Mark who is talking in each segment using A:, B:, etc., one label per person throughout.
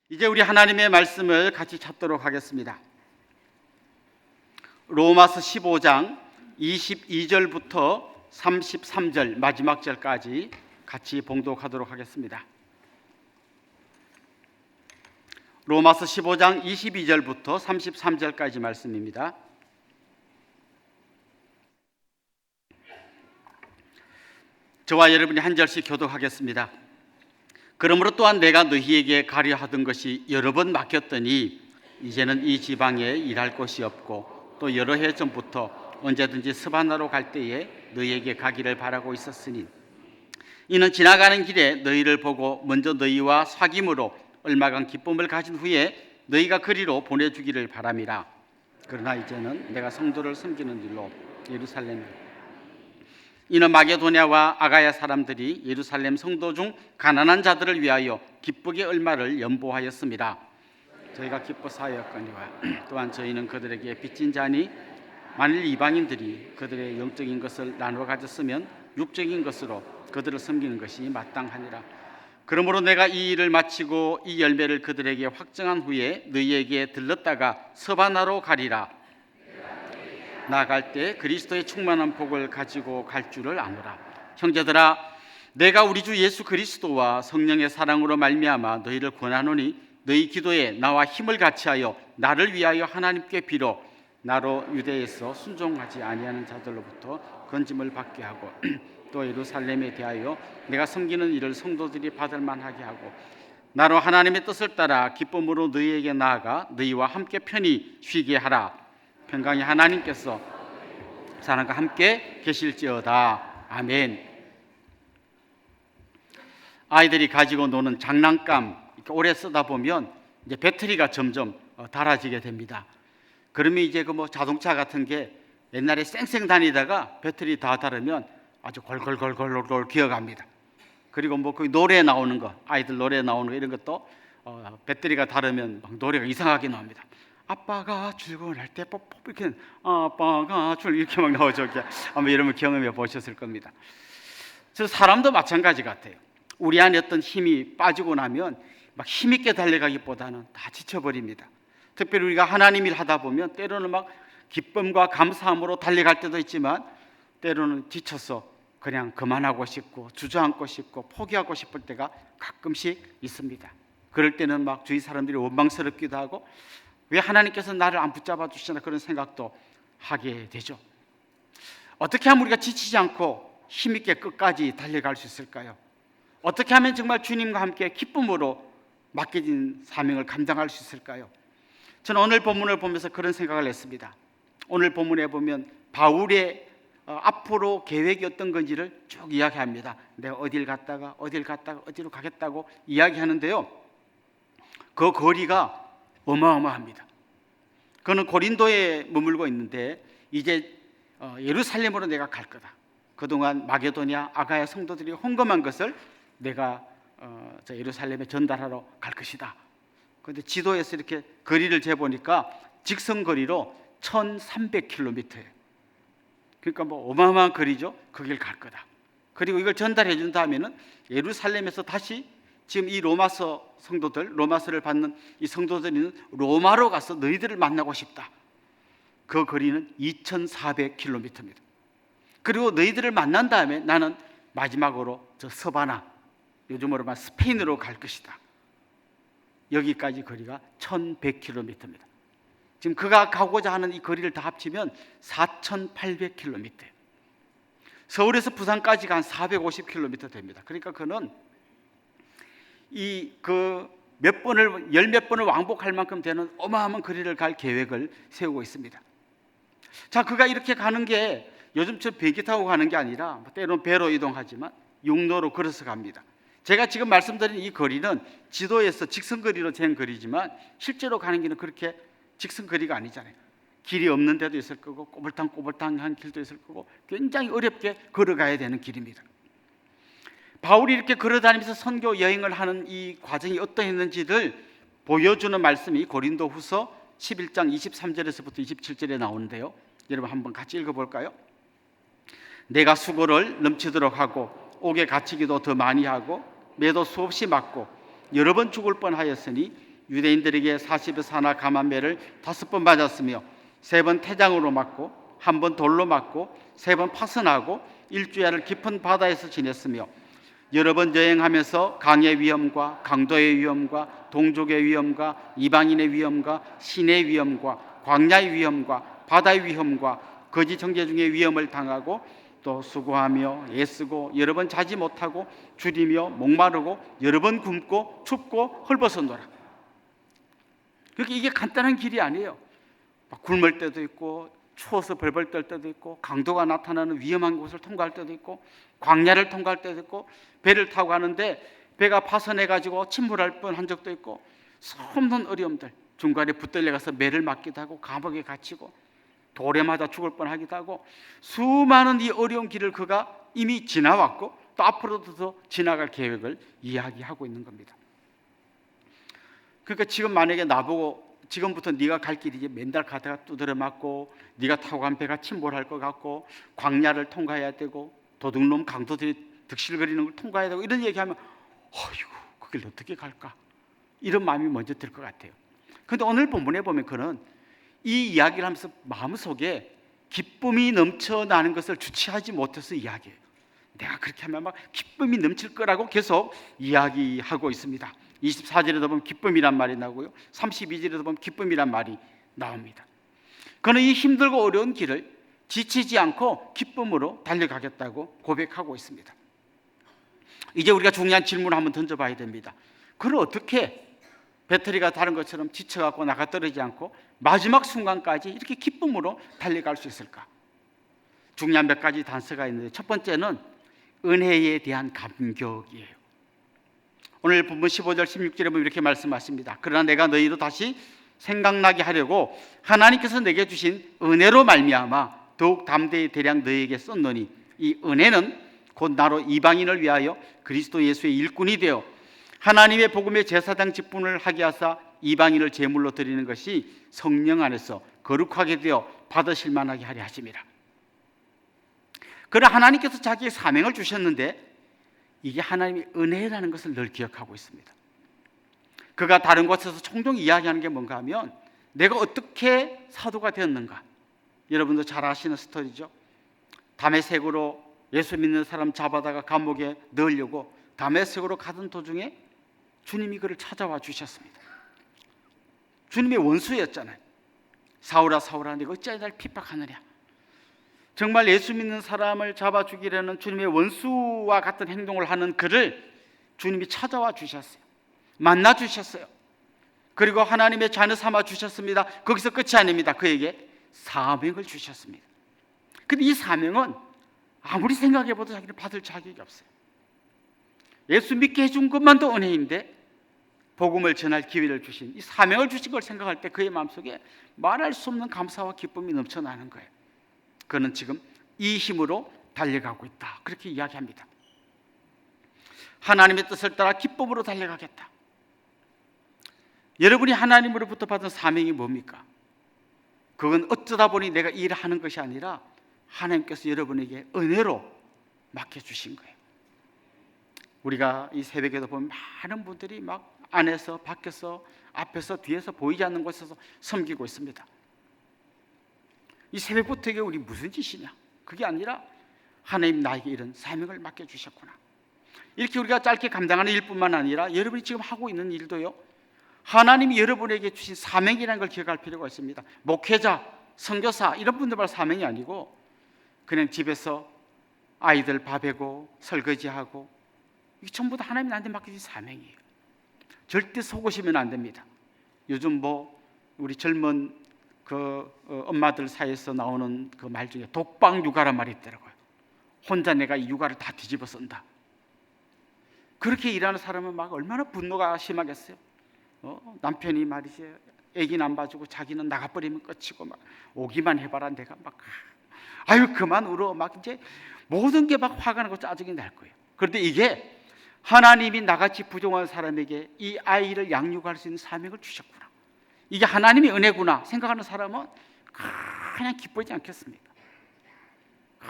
A: 이제 우리 하나님의 말씀을 같이 찾도록 하겠습니다. 로마서 15장 22절부터 33절 마지막 절까지 같이 봉독하도록 하겠습니다. 로마서 15장 22절부터 33절까지 말씀입니다. 저와 여러분이 한 절씩 교독하겠습니다. 그러므로 또한 내가 너희에게 가려 하던 것이 여러 번 막혔더니 이제는 이 지방에 일할 곳이 없고 또 여러 해 전부터 언제든지 스바나로 갈 때에 너희에게 가기를 바라고 있었으니 이는 지나가는 길에 너희를 보고 먼저 너희와 사귐으로 얼마간 기쁨을 가진 후에 너희가 그리로 보내주기를 바람이라. 그러나 이제는 내가 성도를 섬기는 일로 예루살렘에 이는 마게도냐와 아가야 사람들이 예루살렘 성도 중 가난한 자들을 위하여 기쁘게 얼마를 연보하였습니다. 저희가 기뻐 사하였거니와 또한 저희는 그들에게 빚진 자니 만일 이방인들이 그들의 영적인 것을 나누어 가졌으면 육적인 것으로 그들을 섬기는 것이 마땅하니라. 그러므로 내가 이 일을 마치고 이 열매를 그들에게 확정한 후에 너희에게 들렀다가 서바나로 가리라. 나아갈 때 그리스도의 충만한 복을 가지고 갈 줄을 아노라. 형제들아, 내가 우리 주 예수 그리스도와 성령의 사랑으로 말미암아 너희를 권하노니 너희 기도에 나와 힘을 같이하여 나를 위하여 하나님께 빌어 나로 유대에서 순종하지 아니하는 자들로부터 건짐을 받게 하고 또 예루살렘에 대하여 내가 섬기는 일을 성도들이 받을 만하게 하고 나로 하나님의 뜻을 따라 기쁨으로 너희에게 나아가 너희와 함께 편히 쉬게 하라. 평강의 하나님께서 사람과 함께 계실지어다. 아멘. 아이들이 가지고 노는 장난감 이렇게 오래 쓰다 보면 이제 배터리가 점점 닳아지게 됩니다. 그러면 이제 그 자동차 같은 게 옛날에 쌩쌩 다니다가 배터리 다 닳으면 아주 골골골골골 기어갑니다. 그리고 그 노래 나오는 거, 아이들 노래 나오는 거 이런 것도 배터리가 닳으면 막 노래가 이상하게 나옵니다. 아빠가 출근할 때 뽀뽀 이렇게 아빠가 이렇게 막 나오죠. 이렇게 아마 여러분 경험해 보셨을 겁니다. 저 사람도 마찬가지 같아요. 우리 안에 어떤 힘이 빠지고 나면 막 힘있게 달려가기보다는 다 지쳐버립니다. 특별히 우리가 하나님 일 하다 보면 때로는 막 기쁨과 감사함으로 달려갈 때도 있지만 때로는 지쳐서 그냥 그만하고 싶고 주저앉고 싶고 포기하고 싶을 때가 가끔씩 있습니다. 그럴 때는 막 주위 사람들이 원망스럽기도 하고 왜 하나님께서 나를 안 붙잡아 주시나 그런 생각도 하게 되죠. 어떻게 하면 우리가 지치지 않고 힘있게 끝까지 달려갈 수 있을까요? 어떻게 하면 정말 주님과 함께 기쁨으로 맡겨진 사명을 감당할 수 있을까요? 저는 오늘 본문을 보면서 그런 생각을 했습니다. 오늘 본문에 보면 바울의 앞으로 계획이 어떤 건지를 쭉 이야기합니다. 내가 어딜 갔다가 어디로 가겠다고 이야기하는데요. 그 거리가 어마어마합니다. 그는 고린도에 머물고 있는데 이제 예루살렘으로 내가 갈 거다. 그동안 마게도냐 아가야 성도들이 헌금한 것을 내가 예루살렘에 전달하러 갈 것이다. 그런데 지도에서 이렇게 거리를 재보니까 직선 거리로 1300km예요. 그러니까 어마어마한 거리죠. 거길 갈 거다. 그리고 이걸 전달해 준 다음에는 예루살렘에서 다시 지금 이 로마서 성도들, 로마서를 받는 이 성도들은 로마로 가서 너희들을 만나고 싶다. 그 거리는 2400km입니다. 그리고 너희들을 만난 다음에 나는 마지막으로 저 서바나, 요즘으로 말하면 스페인으로 갈 것이다. 여기까지 거리가 1100km입니다. 지금 그가 가고자 하는 이 거리를 다 합치면 4800km예요. 서울에서 부산까지가 한 450km 됩니다. 그러니까 그는 몇 번을 왕복할 만큼 되는 어마어마한 거리를 갈 계획을 세우고 있습니다. 자, 그가 이렇게 가는 게 요즘처럼 비행기 타고 가는 게 아니라 때로는 배로 이동하지만 육로로 걸어서 갑니다. 제가 지금 말씀드린 이 거리는 지도에서 직선거리로 잰 거리지만 실제로 가는 길은 그렇게 직선거리가 아니잖아요. 길이 없는 데도 있을 거고 꼬불탕꼬불탕한 길도 있을 거고 굉장히 어렵게 걸어가야 되는 길입니다. 바울이 이렇게 걸어다니면서 선교 여행을 하는 이 과정이 어떠했는지를 보여주는 말씀이 고린도후서 11장 23절에서부터 27절에 나오는데요. 여러분 한번 같이 읽어볼까요? 내가 수고를 넘치도록 하고 옥에 갇히기도 더 많이 하고 매도 수없이 맞고 여러 번 죽을 뻔하였으니 유대인들에게 40에서 하나 감한매를 5번 맞았으며 3번 태장으로 맞고 1번 돌로 맞고 3번 파선하고 일주야를 깊은 바다에서 지냈으며 여러 번 여행하면서 강의 위험과 강도의 위험과 동족의 위험과 이방인의 위험과 신의 위험과 광야의 위험과 바다의 위험과 거짓 형제 중의 위험을 당하고 또 수고하며 애쓰고 여러 번 자지 못하고 줄이며 목마르고 여러 번 굶고 춥고 헐벗었노라. 그렇게 이게 간단한 길이 아니에요. 막 굶을 때도 있고 추워서 벌벌 떨 때도 있고 강도가 나타나는 위험한 곳을 통과할 때도 있고 광야를 통과할 때도 있고 배를 타고 가는데 배가 파선해 가지고 침몰할 뻔한 적도 있고 수없는 어려움들, 중간에 붙들려 가서 매를 맞기도 하고 감옥에 갇히고 돌에 맞아 죽을 뻔하기도 하고 수많은 이 어려운 길을 그가 이미 지나왔고 또 앞으로도 더 지나갈 계획을 이야기하고 있는 겁니다. 그러니까 지금 만약에 나보고 지금부터 네가 갈 길이 이제 맨날 가다가 두드려 맞고 네가 타고 간 배가 침몰할 것 같고 광야를 통과해야 되고 도둑놈 강도들이 득실거리는 걸 통과해야 되고 이런 얘기하면 어이구 그 길 어떻게 갈까 이런 마음이 먼저 들 것 같아요. 그런데 오늘 본문에 보면 그는 이 이야기를 하면서 마음속에 기쁨이 넘쳐나는 것을 주체하지 못해서 이야기해요. 내가 그렇게 하면 막 기쁨이 넘칠 거라고 계속 이야기하고 있습니다. 24절에도 보면 기쁨이란 말이 나오고요 32절에도 보면 기쁨이란 말이 나옵니다. 그는 이 힘들고 어려운 길을 지치지 않고 기쁨으로 달려가겠다고 고백하고 있습니다. 이제 우리가 중요한 질문을 한번 던져봐야 됩니다. 그는 어떻게 배터리가 다른 것처럼 지쳐갖고 나가 떨어지지 않고 마지막 순간까지 이렇게 기쁨으로 달려갈 수 있을까? 중요한 몇 가지 단서가 있는데 첫 번째는 은혜에 대한 감격이에요. 오늘 본문 15절 16절에 보면 이렇게 말씀하십니다. 그러나 내가 너희로 다시 생각나게 하려고 하나님께서 내게 주신 은혜로 말미암아 더욱 담대히 대량 너희에게 썼노니 이 은혜는 곧 나로 이방인을 위하여 그리스도 예수의 일꾼이 되어 하나님의 복음의 제사장 직분을 하게 하사 이방인을 제물로 드리는 것이 성령 안에서 거룩하게 되어 받으실 만하게 하려 하심이라. 그러나 하나님께서 자기의 사명을 주셨는데 이게 하나님의 은혜라는 것을 늘 기억하고 있습니다. 그가 다른 곳에서 종종 이야기하는 게 뭔가 하면 내가 어떻게 사도가 되었는가. 여러분도 잘 아시는 스토리죠. 다메섹으로 예수 믿는 사람 잡아다가 감옥에 넣으려고 다메섹으로 가던 도중에 주님이 그를 찾아와 주셨습니다. 주님의 원수였잖아요. 사울아 사울아 네가 어찌하여 날 핍박하느냐. 정말 예수 믿는 사람을 잡아 죽이려는 주님의 원수와 같은 행동을 하는 그를 주님이 찾아와 주셨어요. 만나 주셨어요. 그리고 하나님의 자녀 삼아 주셨습니다. 거기서 끝이 아닙니다. 그에게 사명을 주셨습니다. 근데 이 사명은 아무리 생각해봐도 자기는 받을 자격이 없어요. 예수 믿게 해준 것만도 은혜인데 복음을 전할 기회를 주신 이 사명을 주신 걸 생각할 때 그의 마음속에 말할 수 없는 감사와 기쁨이 넘쳐나는 거예요. 그는 지금 이 힘으로 달려가고 있다. 그렇게 이야기합니다. 하나님의 뜻을 따라 기쁨으로 달려가겠다. 여러분이 하나님으로부터 받은 사명이 뭡니까? 그건 어쩌다 보니 내가 일을 하는 것이 아니라 하나님께서 여러분에게 은혜로 맡겨주신 거예요. 우리가 이 새벽에도 보면 많은 분들이 막 안에서 밖에서 앞에서 뒤에서 보이지 않는 곳에서 섬기고 있습니다. 이 새벽부터 이게 우리 무슨 짓이냐? 그게 아니라 하나님 나에게 이런 사명을 맡겨주셨구나. 이렇게 우리가 짧게 감당하는 일뿐만 아니라 여러분이 지금 하고 있는 일도요, 하나님이 여러분에게 주신 사명이라는 걸 기억할 필요가 있습니다. 목회자, 선교사 이런 분들만 사명이 아니고 그냥 집에서 아이들 밥해고 설거지하고 이게 전부 다 하나님 나한테 맡겨진 사명이에요. 절대 속으시면 안 됩니다. 요즘 뭐 우리 젊은 엄마들 사이에서 나오는 그 말 중에 독방 육아란 말이 있더라고요. 혼자 내가 이 육아를 다 뒤집어 쓴다. 그렇게 일하는 사람은 막 얼마나 분노가 심하겠어요. 남편이 말이지 애기는 안 봐주고 자기는 나가버리면 끝이고 막 오기만 해봐라 내가 막 아유 그만 울어 막 이제 모든 게 막 화가 나고 짜증이 날 거예요. 그런데 이게 하나님이 나같이 부족한 사람에게 이 아이를 양육할 수 있는 사명을 주셨구나. 이게 하나님의 은혜구나 생각하는 사람은 그냥 기쁘지 않겠습니까?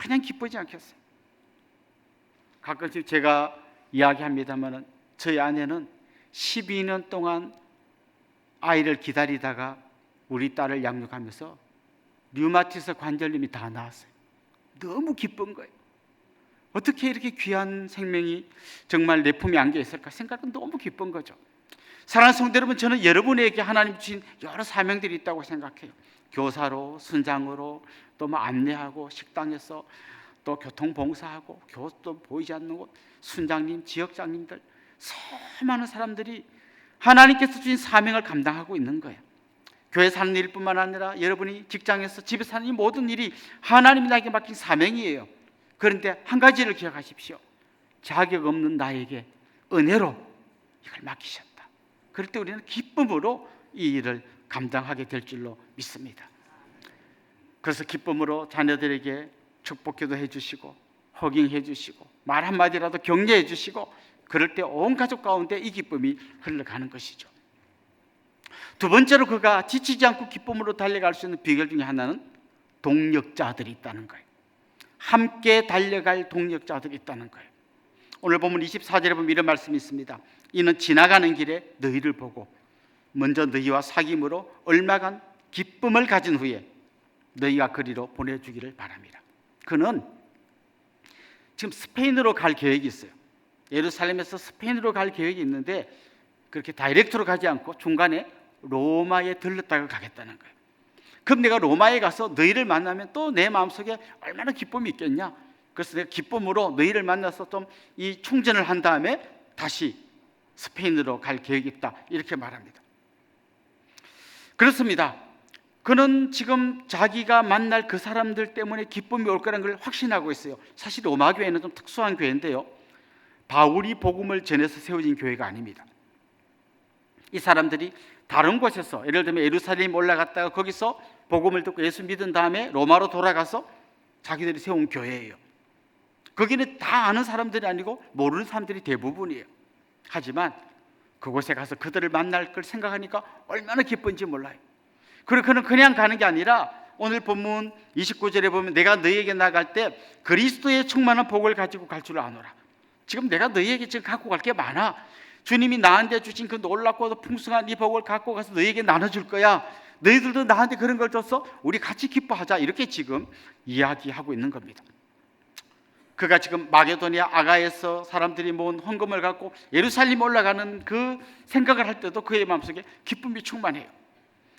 A: 그냥 기쁘지 않겠어요? 가끔씩 제가 이야기합니다만 저희 아내는 12년 동안 아이를 기다리다가 우리 딸을 양육하면서 류마티스 관절염이 다 나았어요. 너무 기쁜 거예요. 어떻게 이렇게 귀한 생명이 정말 내 품에 안겨 있을까 생각은 너무 기쁜 거죠. 사랑하는 성도 여러분, 저는 여러분에게 하나님 주신 여러 사명들이 있다고 생각해요. 교사로, 순장으로, 또 뭐 안내하고, 식당에서 또 교통봉사하고, 교도 보이지 않는 곳, 순장님, 지역장님들, 수많은 사람들이 하나님께서 주신 사명을 감당하고 있는 거예요. 교회 사는 일뿐만 아니라 여러분이 직장에서 집에서 하는 이 모든 일이 하나님이 나에게 맡긴 사명이에요. 그런데 한 가지를 기억하십시오. 자격 없는 나에게 은혜로 이걸 맡기셨다. 그럴 때 우리는 기쁨으로 이 일을 감당하게 될 줄로 믿습니다. 그래서 기쁨으로 자녀들에게 축복기도 해주시고 허깅해 주시고 말 한마디라도 격려해 주시고, 그럴 때 온 가족 가운데 이 기쁨이 흘러가는 것이죠. 두 번째로 그가 지치지 않고 기쁨으로 달려갈 수 있는 비결 중에 하나는 동력자들이 있다는 거예요. 함께 달려갈 동력자들이 있다는 거예요. 오늘 보면 24절에 보면 이런 말씀이 있습니다. 이는 지나가는 길에 너희를 보고 먼저 너희와 사귐으로 얼마간 기쁨을 가진 후에 너희가 그리로 보내주기를 바랍니다. 그는 지금 스페인으로 갈 계획이 있어요. 예루살렘에서 스페인으로 갈 계획이 있는데 그렇게 다이렉트로 가지 않고 중간에 로마에 들렀다가 가겠다는 거예요. 그럼 내가 로마에 가서 너희를 만나면 또 내 마음속에 얼마나 기쁨이 있겠냐. 그래서 내가 기쁨으로 너희를 만나서 좀 이 충전을 한 다음에 다시 스페인으로 갈 계획이 있다, 이렇게 말합니다. 그렇습니다. 그는 지금 자기가 만날 그 사람들 때문에 기쁨이 올 거라는 걸 확신하고 있어요. 사실 로마 교회는 좀 특수한 교회인데요, 바울이 복음을 전해서 세워진 교회가 아닙니다. 이 사람들이 다른 곳에서, 예를 들면 예루살렘 올라갔다가 거기서 복음을 듣고 예수 믿은 다음에 로마로 돌아가서 자기들이 세운 교회예요. 거기는 다 아는 사람들이 아니고 모르는 사람들이 대부분이에요. 하지만 그곳에 가서 그들을 만날 걸 생각하니까 얼마나 기쁜지 몰라요. 그리고 그는 그냥 가는 게 아니라 오늘 본문 29절에 보면 내가 너희에게 나갈 때 그리스도의 충만한 복을 가지고 갈 줄 아노라. 지금 내가 너희에게 지금 갖고 갈 게 많아. 주님이 나한테 주신 그 놀랍고도 풍성한 이 복을 갖고 가서 너희에게 나눠줄 거야. 너희들도 나한테 그런 걸 줬어? 우리 같이 기뻐하자. 이렇게 지금 이야기하고 있는 겁니다. 그가 지금 마게도니아 아가에서 사람들이 모은 헌금을 갖고 예루살렘 올라가는 그 생각을 할 때도 그의 마음속에 기쁨이 충만해요.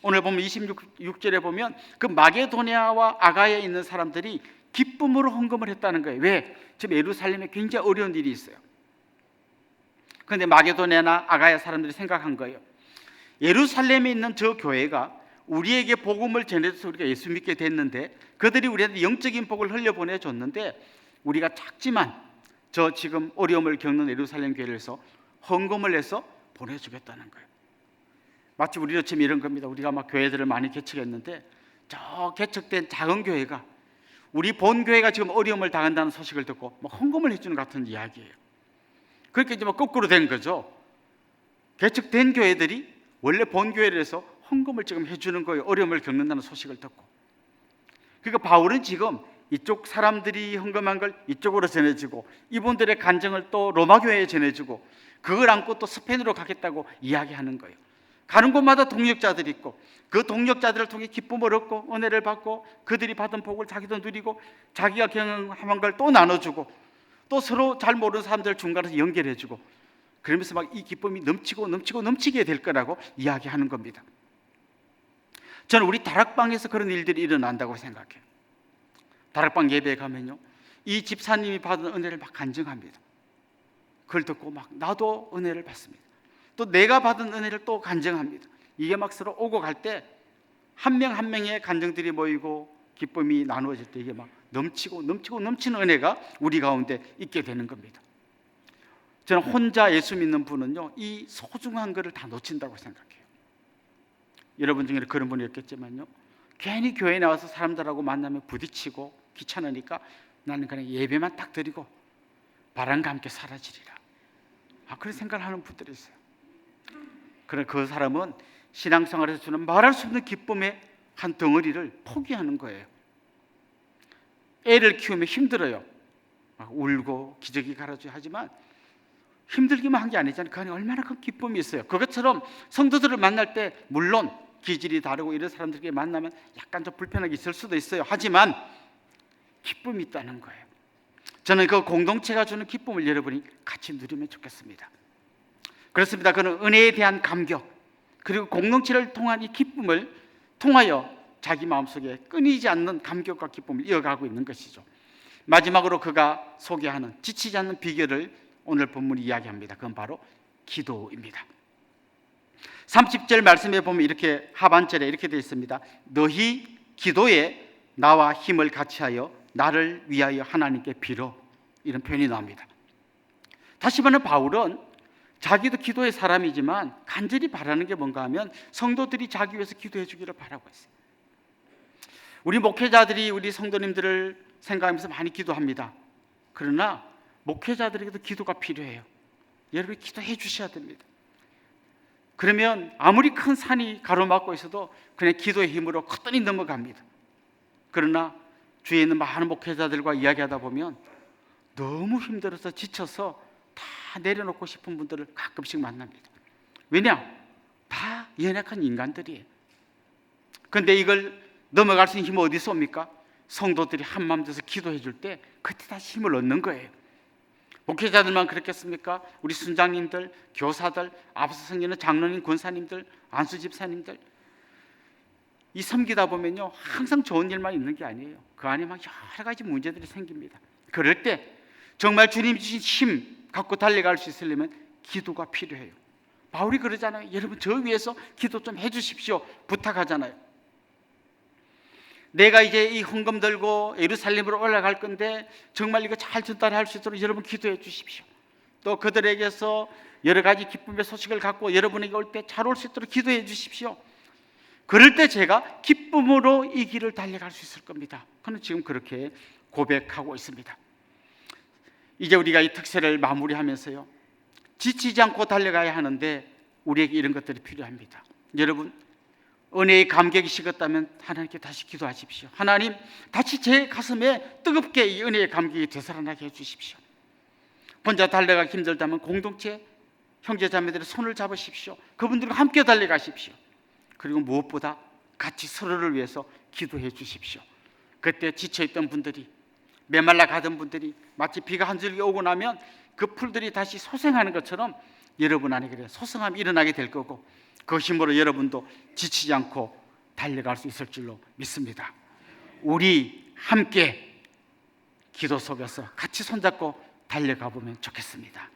A: 오늘 보면 26절에 보면 그 마게도니아와 아가에 있는 사람들이 기쁨으로 헌금을 했다는 거예요. 왜? 지금 예루살렘에 굉장히 어려운 일이 있어요. 그런데 마게도니아나 아가야 사람들이 생각한 거예요. 예루살렘에 있는 저 교회가 우리에게 복음을 전해줘서 우리가 예수 믿게 됐는데, 그들이 우리한테 영적인 복을 흘려보내줬는데 우리가 작지만 저 지금 어려움을 겪는 예루살렘 교회에서 헌금을 해서 보내주겠다는 거예요. 마치 우리도 지금 이런 겁니다. 우리가 막 교회들을 많이 개척했는데 저 개척된 작은 교회가, 우리 본 교회가 지금 어려움을 당한다는 소식을 듣고 막 헌금을 해주는 같은 이야기예요. 그렇게 이제 막 거꾸로 된 거죠. 개척된 교회들이 원래 본 교회에서 헌금을 지금 해주는 거예요. 어려움을 겪는다는 소식을 듣고. 그러니까 바울은 지금 이쪽 사람들이 헌금한 걸 이쪽으로 전해주고, 이분들의 간증을 또 로마 교회에 전해주고, 그걸 안고 또 스페인으로 가겠다고 이야기하는 거예요. 가는 곳마다 동력자들이 있고 그 동력자들을 통해 기쁨을 얻고 은혜를 받고 그들이 받은 복을 자기도 누리고 자기가 경험한 걸 또 나눠주고 또 서로 잘 모르는 사람들 중간에서 연결해주고, 그러면서 막 이 기쁨이 넘치고 넘치고 넘치게 될 거라고 이야기하는 겁니다. 저는 우리 다락방에서 그런 일들이 일어난다고 생각해요. 다락방 예배에 가면요, 이 집사님이 받은 은혜를 막 간증합니다. 그걸 듣고 막 나도 은혜를 받습니다. 또 내가 받은 은혜를 또 간증합니다. 이게 막 서로 오고 갈 때 한 명 한 명의 간증들이 모이고 기쁨이 나누어질 때 이게 막 넘치고 넘치고 넘치는 은혜가 우리 가운데 있게 되는 겁니다. 저는 혼자 예수 믿는 분은요, 이 소중한 것을 다 놓친다고 생각해요. 여러분 중에 그런 분이 있겠지만요, 괜히 교회에 나와서 사람들하고 만나면 부딪히고 귀찮으니까 나는 그냥 예배만 딱 드리고 바람과 함께 사라지리라, 그런 생각을 하는 분들이 있어요. 그래 그 사람은 신앙생활에서 주는 말할 수 없는 기쁨의 한 덩어리를 포기하는 거예요. 애를 키우면 힘들어요. 막 울고 기저귀 갈아줘야 하지만 힘들기만 한 게 아니잖아요. 그 안에 얼마나 큰 기쁨이 있어요. 그것처럼 성도들을 만날 때 물론 기질이 다르고 이런 사람들끼리 만나면 약간 좀 불편하게 있을 수도 있어요. 하지만 기쁨이 있다는 거예요. 저는 그 공동체가 주는 기쁨을 여러분이 같이 누리면 좋겠습니다. 그렇습니다. 그는 은혜에 대한 감격 그리고 공동체를 통한 이 기쁨을 통하여 자기 마음속에 끊이지 않는 감격과 기쁨을 이어가고 있는 것이죠. 마지막으로 그가 소개하는 지치지 않는 비결을 오늘 본문이 이야기합니다. 그건 바로 기도입니다. 30절 말씀에 보면 이렇게 하반절에 이렇게 되어 있습니다. 너희 기도에 나와 힘을 같이하여 나를 위하여 하나님께 빌어, 이런 표현이 나옵니다. 다시 말하면 바울은 자기도 기도의 사람이지만 간절히 바라는 게 뭔가 하면 성도들이 자기 위해서 기도해 주기를 바라고 있어요. 우리 목회자들이 우리 성도님들을 생각하면서 많이 기도합니다. 그러나 목회자들에게도 기도가 필요해요. 여러분이 기도해 주셔야 됩니다. 그러면 아무리 큰 산이 가로막고 있어도 그냥 기도의 힘으로 커튼이 넘어갑니다. 그러나 주위에 있는 많은 목회자들과 이야기하다 보면 너무 힘들어서 지쳐서 다 내려놓고 싶은 분들을 가끔씩 만납니다. 왜냐? 다 연약한 인간들이에요. 그런데 이걸 넘어갈 수 있는 힘은 어디서 옵니까? 성도들이 한마음 돼서 기도해 줄 때 그때 다시 힘을 얻는 거예요. 목회자들만 그렇겠습니까? 우리 순장님들, 교사들, 앞서 섬기는 장로님, 권사님들, 안수 집사님들, 이 섬기다 보면요 항상 좋은 일만 있는 게 아니에요. 그 안에 막 여러 가지 문제들이 생깁니다. 그럴 때 정말 주님 주신 힘 갖고 달려갈 수 있으려면 기도가 필요해요. 바울이 그러잖아요. 여러분 저 위해서 기도 좀 해주십시오 부탁하잖아요. 내가 이제 이 헌금 들고 예루살렘으로 올라갈 건데 정말 이거 잘 전달할 수 있도록 여러분 기도해 주십시오. 또 그들에게서 여러 가지 기쁨의 소식을 갖고 여러분에게 올 때 잘 올 수 있도록 기도해 주십시오. 그럴 때 제가 기쁨으로 이 길을 달려갈 수 있을 겁니다. 그는 지금 그렇게 고백하고 있습니다. 이제 우리가 이 특세를 마무리하면서요 지치지 않고 달려가야 하는데 우리에게 이런 것들이 필요합니다. 여러분 은혜의 감격이 식었다면 하나님께 다시 기도하십시오. 하나님 다시 제 가슴에 뜨겁게 이 은혜의 감격이 되살아나게 해주십시오. 혼자 달려가기 힘들다면 공동체 형제자매들의 손을 잡으십시오. 그분들과 함께 달려가십시오. 그리고 무엇보다 같이 서로를 위해서 기도해 주십시오. 그때 지쳐있던 분들이 메말라 가던 분들이 마치 비가 한 줄기 오고 나면 그 풀들이 다시 소생하는 것처럼 여러분 안에 그래 소생함이 일어나게 될 거고 그 힘으로 여러분도 지치지 않고 달려갈 수 있을 줄로 믿습니다. 우리 함께 기도 속에서 같이 손잡고 달려가 보면 좋겠습니다.